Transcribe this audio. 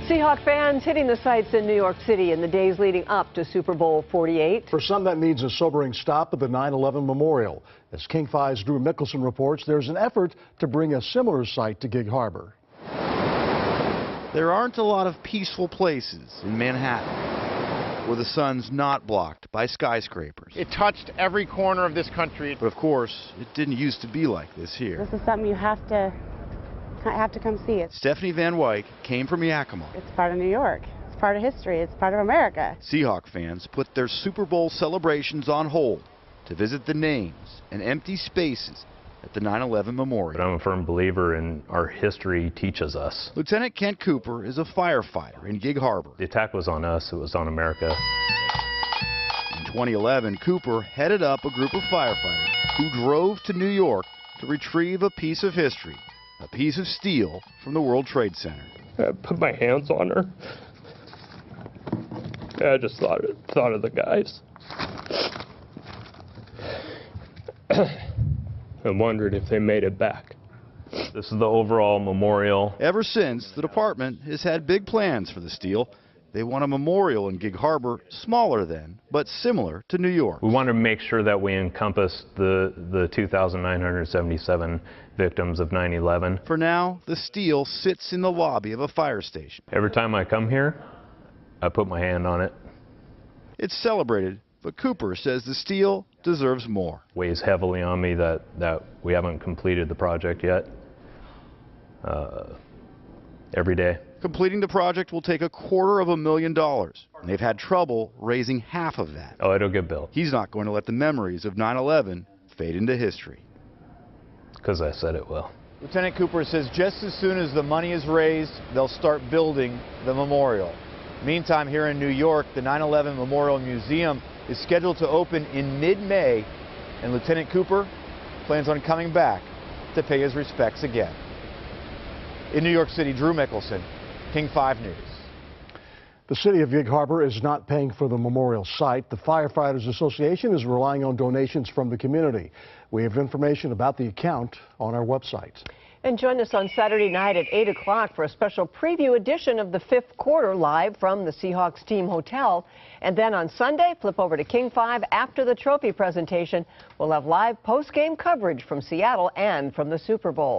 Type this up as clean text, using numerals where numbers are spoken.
Seahawk fans hitting the sights in New York City in the days leading up to Super Bowl 48. For some, that means a sobering stop at the 9/11 memorial. As King 5's Drew Mickelson reports, there's an effort to bring a similar site to Gig Harbor. There aren't a lot of peaceful places in Manhattan where the sun's not blocked by skyscrapers. It touched every corner of this country. But of course, it didn't used to be like this here. This is something you have to come see. It. Stephanie Van Wyk came from Yakima. It's part of New York. It's part of history. It's part of America. Seahawk fans put their Super Bowl celebrations on hold to visit the names and empty spaces at the 9/11 memorial. But I'm a firm believer in our history teaches us. Lieutenant Kent Cooper is a firefighter in Gig Harbor. The attack was on us. It was on America. In 2011, Cooper headed up a group of firefighters who drove to New York to retrieve a piece of history, a piece of steel from the World Trade Center. I put my hands on her. I just thought of the guys. I wondered if they made it back. This is the overall memorial. Ever since, the department has had big plans for the steel. They want a memorial in Gig Harbor, smaller than, but similar to New York. We want to make sure that we encompass the 2,977 victims of 9/11. For now, the steel sits in the lobby of a fire station. Every time I come here, I put my hand on it. It's celebrated, but Cooper says the steel deserves more. Weighs heavily on me that we haven't completed the project yet. Every day. Completing the project will take $250,000, and they've had trouble raising half of that. Oh, it'll get built. He's not going to let the memories of 9/11 fade into history. Because I said it will. Lieutenant Cooper says just as soon as the money is raised, they'll start building the memorial. Meantime, here in New York, the 9/11 Memorial Museum is scheduled to open in mid-May, and Lieutenant Cooper plans on coming back to pay his respects again. In New York City, Drew Mickelson, King 5 News. The city of Gig Harbor is not paying for the memorial site. The Firefighters Association is relying on donations from the community. We have information about the account on our website. And join us on Saturday night at 8 o'clock for a special preview edition of the fifth quarter live from the Seahawks team hotel. And then on Sunday, flip over to King 5 after the trophy presentation. We'll have live post-game coverage from Seattle and from the Super Bowl.